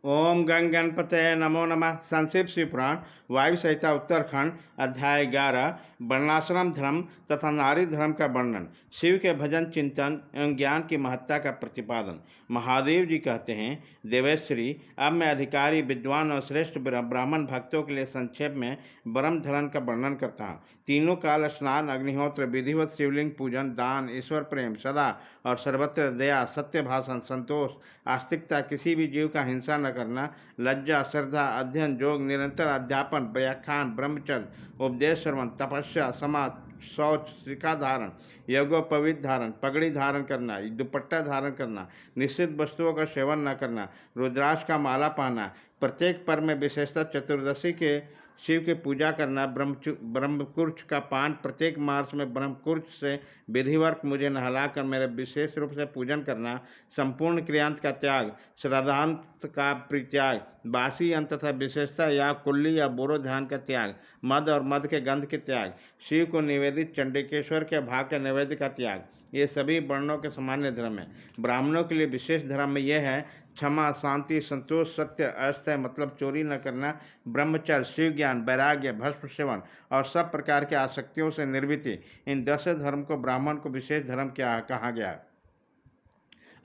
ओम गंग गणपते नमो नमः। संक्षिप्त शिव पुराण वायु संहिता उत्तरखंड अध्याय 11 वर्णाश्रम धर्म तथा नारी धर्म का वर्णन। शिव के भजन चिंतन एवं ज्ञान की महत्ता का प्रतिपादन। महादेव जी कहते हैं, देवेश्वरी, अब मैं अधिकारी विद्वान और श्रेष्ठ ब्राह्मण भक्तों के लिए संक्षेप में ब्रह्म धर्म का वर्णन करता हूँ। तीनों काल स्नान, अग्निहोत्र, विधिवत शिवलिंग पूजन, दान, ईश्वर प्रेम सदा और सर्वत्र दया, सत्य भाषण, संतोष, आस्तिकता, किसी भी जीव का हिंसा न करना, लज्जा, श्रद्धा, अध्ययन, योग, निरंतर अध्यापन, व्याख्यान, ब्रह्मचर्य, उपदेश श्रवण, तपस्या, समाज, शौच, शिखा धारण, यज्ञोपवीत धारण, पगड़ी धारण करना, दुपट्टा धारण करना, निश्चित वस्तुओं का सेवन न करना, रुद्राक्ष का माला पहनना, प्रत्येक पर्व में विशेषतः चतुर्दशी के शिव की पूजा करना, ब्रह्मकुर्च का पान, प्रत्येक मार्च में ब्रह्मकुर्च से विधिवर्क मुझे नहलाकर मेरे विशेष रूप से पूजन करना, संपूर्ण क्रियांत का त्याग, श्राद्धांत का परित्याग, बासी अंत तथा विशेषता या कुल्ली या बोरो ध्यान का त्याग, मद और मद के गंध के त्याग, शिव को निवेदित चंडिकेश्वर के भाग के नैवेद्य का त्याग, ये सभी वर्णों के सामान्य धर्म है। ब्राह्मणों के लिए विशेष धर्म में यह है क्षमा, शांति, संतोष, सत्य, अस्थय मतलब चोरी न करना, ब्रह्मचर्य, शिव ज्ञान, वैराग्य, भस्म सेवन और सब प्रकार के आसक्तियों से निर्वृत्ति। इन 10 धर्म को ब्राह्मण को विशेष धर्म क्या कहा गया।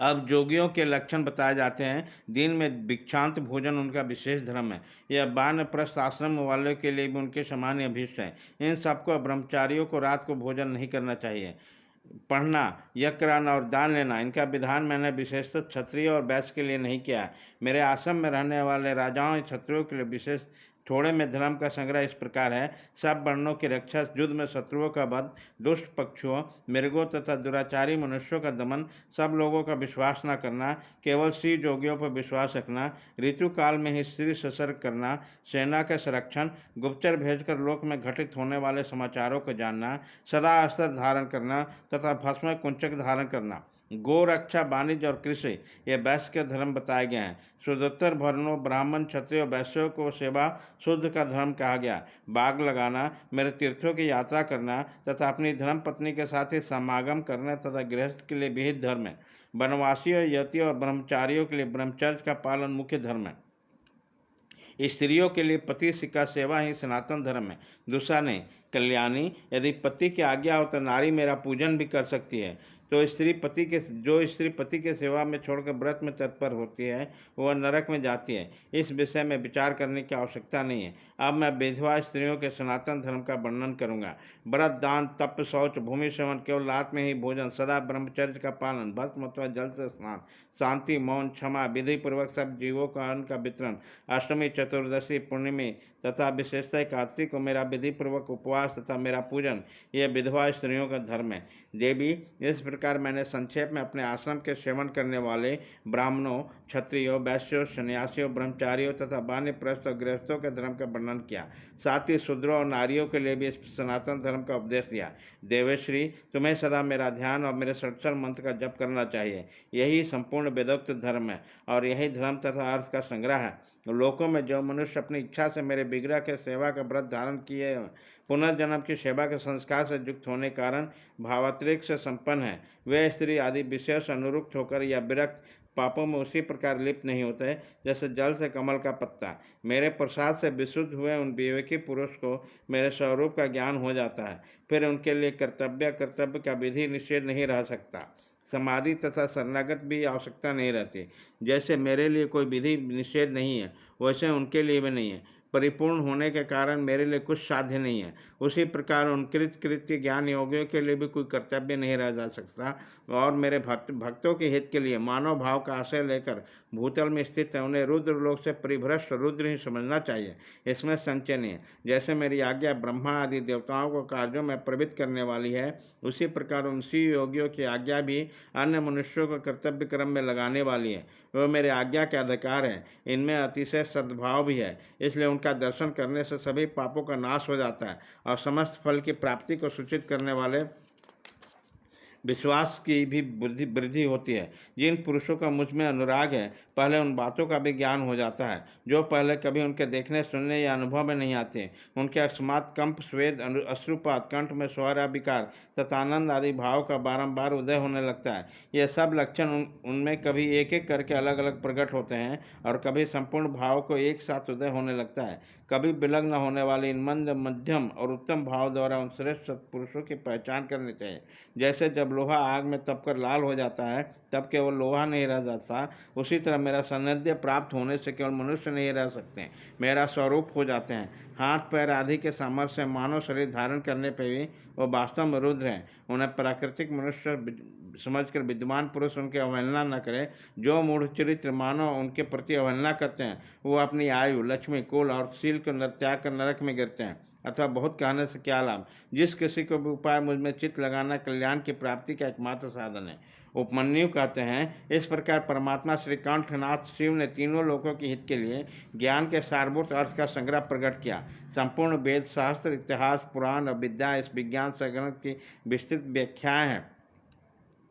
अब जोगियों के लक्षण बताए जाते हैं। दिन में भिक्षांत भोजन उनका विशेष धर्म है। यह वानप्रस्थ आश्रम वालों के लिए भी उनके सामान्य अभीष्ट है। इन सबको ब्रह्मचारियों को रात को भोजन नहीं करना चाहिए। पढ़ना, यज्ञ कराना और दान लेना, इनका विधान मैंने विशेषतः क्षत्रिय और वैश्य के लिए नहीं किया है। मेरे आश्रम में रहने वाले राजाओं क्षत्रियों के लिए विशेष थोड़े में धर्म का संग्रह इस प्रकार है। सब वर्णों की रक्षा, युद्ध में शत्रुओं का वध, दुष्ट पक्षुओं, मृगों तथा दुराचारी मनुष्यों का दमन, सब लोगों का विश्वास न करना, केवल श्री जोगियों पर विश्वास रखना, ऋतु काल में ही स्त्री ससर्ग करना, सेना के संरक्षण, गुप्तचर भेजकर लोक में घटित होने वाले समाचारों को जानना, सदा अस्त्र धारण करना तथा भस्म कुंचक धारण करना, गो रक्षा, वाणिज्य और कृषि, ये वैश्य के धर्म बताए गए हैं। शुद्धोत्तर वर्णों ब्राह्मण, क्षत्रिय, वैश्यों को सेवा शुद्ध का धर्म कहा गया। बाग लगाना, मेरे तीर्थों की यात्रा करना तथा अपनी धर्म पत्नी के साथ ही समागम करना तथा गृहस्थ के लिए विहित धर्म है। वनवासियों, यतियों और ब्रह्मचारियों के लिए ब्रह्मचर्य का पालन मुख्य धर्म है। स्त्रियों के लिए पति का सेवा ही सनातन धर्म है, दूसरा नहीं। कल्याणी, यदि पति की आज्ञा हो तो नारी मेरा पूजन भी कर सकती है। तो स्त्री पति के सेवा में छोड़कर व्रत में तत्पर होती है वह नरक में जाती है। इस विषय में विचार करने की आवश्यकता नहीं है। अब मैं विधवा स्त्रियों के सनातन धर्म का वर्णन करूंगा। व्रत, दान, तप, शौच, भूमि सेवन, केवल रात में ही भोजन, सदा ब्रह्मचर्य का पालन, भस्म अथवा जल से स्नान, शांति, मौन, क्षमा, विधि पूर्वक सब जीवों का अन्न का वितरण, अष्टमी, चतुर्दशी, पूर्णिमी तथा विशेषतः एकादशी को मेरा विधि पूर्वक उपवास तथा मेरा पूजन, यह विधवा स्त्रियों का धर्म है। देवी, इस प्रकार मैंने संक्षेप में अपने आश्रम के सेवन करने वाले ब्राह्मणों, क्षत्रियों, वैश्यों, सन्यासियों, ब्रह्मचारियों तथा वानप्रस्थ और गृहस्थों के धर्म का वर्णन किया। साथ ही शूद्रों और नारियों के लिए भी इस सनातन धर्म का उपदेश दिया। देवेश्वरी, तुम्हें सदा मेरा ध्यान और मेरे षट्क्षर मंत्र का जप करना चाहिए। यही संपूर्ण वेदोक्त धर्म है और यही धर्म तथा अर्थ का संग्रह है। लोकों में जो मनुष्य अपनी इच्छा से मेरे विग्रह के सेवा का व्रत धारण किए, पुनर्जन्म की सेवा के संस्कार से युक्त होने कारण भावातिरिक्त से संपन्न है, वे स्त्री आदि विशेष अनुरुक्त होकर या विरक्त पापों में उसी प्रकार लिप्त नहीं होते जैसे जल से कमल का पत्ता। मेरे प्रसाद से विशुद्ध हुए उन विवेकी पुरुष को मेरे स्वरूप का ज्ञान हो जाता है। फिर उनके लिए कर्तव्य का विधि निषेध नहीं रह सकता। समाधि तथा शरणागत भी आवश्यकता नहीं रहती। जैसे मेरे लिए कोई विधि निषेध नहीं है वैसे उनके लिए भी नहीं है। परिपूर्ण होने के कारण मेरे लिए कुछ साध्य नहीं है। उसी प्रकार उन कृत्य ज्ञान योगियों के लिए भी कोई कर्तव्य नहीं रह जा सकता। और मेरे भक्तों के हित के लिए मानव भाव का आशय लेकर भूतल में स्थित है उन्हें रुद्र लोक से परिभ्रष्ट रुद्र ही समझना चाहिए, इसमें संचय नहीं है। जैसे मेरी आज्ञा ब्रह्मा आदि देवताओं को कार्यों में प्रवृत्त करने वाली है, उसी प्रकार उनसी योगियों की आज्ञा भी अन्य मनुष्यों को कर्तव्य क्रम में लगाने वाली है। वह मेरे आज्ञा के अधिकार है। इनमें अतिशय सद्भाव भी है, इसलिए उनका दर्शन करने से सभी पापों का नाश हो जाता है और समस्त फल की प्राप्ति को सूचित करने वाले विश्वास की भी वृद्धि वृद्धि होती है। जिन पुरुषों का मुझ में अनुराग है, पहले उन बातों का भी ज्ञान हो जाता है जो पहले कभी उनके देखने, सुनने या अनुभव में नहीं आते। उनके अकस्मात कंप, स्वेद, अश्रुपात, कंठ में स्वर या विकार तथा आनंद आदि भाव का बारंबार उदय होने लगता है। ये सब लक्षण उनमें कभी एक एक करके अलग अलग प्रकट होते हैं और कभी संपूर्ण भाव को एक साथ उदय होने लगता है। कभी विलग्न होने वाले इन मंद, मध्यम और उत्तम भाव द्वारा उन श्रेष्ठ सत्पुरुषों की पहचान करनी चाहिए। जैसे जब लोहा आग में तपकर लाल हो जाता है तब केवल लोहा नहीं रह जाता, उसी तरह मेरा सान्निध्य प्राप्त होने से केवल मनुष्य नहीं रह सकते, मेरा स्वरूप हो जाते हैं। हाथ पैर आदि के सामर्थ्य से मानव शरीर धारण करने पर भी वो वास्तव में रुद्र हैं। उन्हें प्राकृतिक मनुष्य समझकर विद्वान पुरुष उनकी अवहेलना न करे। जो मूढ़ चरित्र मानव उनके प्रति अवहेलना करते हैं, वो अपनी आयु, लक्ष्मी, कुल और शील को त्याग कर नरक में गिरते हैं। अथवा बहुत कहने से क्या लाभ। जिस किसी को भी उपाय मुझ में चित्त लगाना कल्याण की प्राप्ति का एकमात्र साधन है। उपमन्यु कहते हैं, इस प्रकार परमात्मा श्री कंठनाथ शिव ने तीनों लोकों के हित के लिए ज्ञान के सारभूत अर्थ का संग्रह प्रकट किया। संपूर्ण वेद, शास्त्र, इतिहास, पुराण और विद्या इस विज्ञान संग्रह की विस्तृत व्याख्याएं हैं।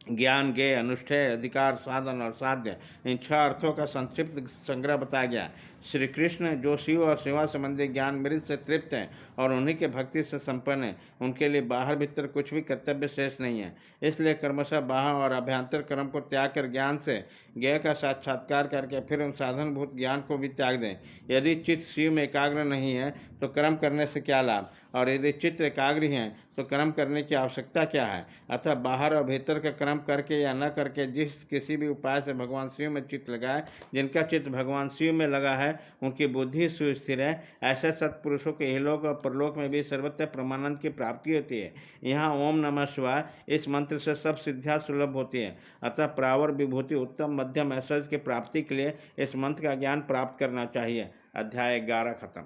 ज्ञान, ज्ञेय, अनुष्ठेय, अधिकार, साधन और साध्य, इन 6 अर्थों का संक्षिप्त संग्रह बताया गया। श्री कृष्ण जो शिव और सेवा संबंधी ज्ञान मृत से तृप्त हैं और उन्हीं के भक्ति से संपन्न हैं, उनके लिए बाहर भीतर कुछ भी कर्तव्य शेष नहीं है। इसलिए क्रमशः बाह्य और अभ्यंतर कर्म को त्याग कर ज्ञान से ज्ञेय का साक्षात्कार करके फिर उन साधनभूत ज्ञान को भी त्याग दें। यदि चित्त शिव में एकाग्र नहीं है तो कर्म करने से क्या लाभ, और यदि चित्त एकाग्र हैं तो कर्म करने की आवश्यकता क्या है। अतः बाहर और भीतर का कर्म करके या न करके जिस किसी भी उपाय से भगवान शिव में चित्त लगाए, जिनका चित्त भगवान शिव में लगा है उनकी बुद्धि सुस्थिर है। ऐसे सत्पुरुषों के इहलोक और परलोक में भी सर्वत्र परमानंद की प्राप्ति होती है। यहाँ ओम नमः शिवाय इस मंत्र से सब सिद्धियाँ सुलभ होती है। अतः प्रावर, विभूति, उत्तम, मध्यम, ऐश्वर्य की प्राप्ति के लिए इस मंत्र का ज्ञान प्राप्त करना चाहिए। अध्याय 11 खत्म।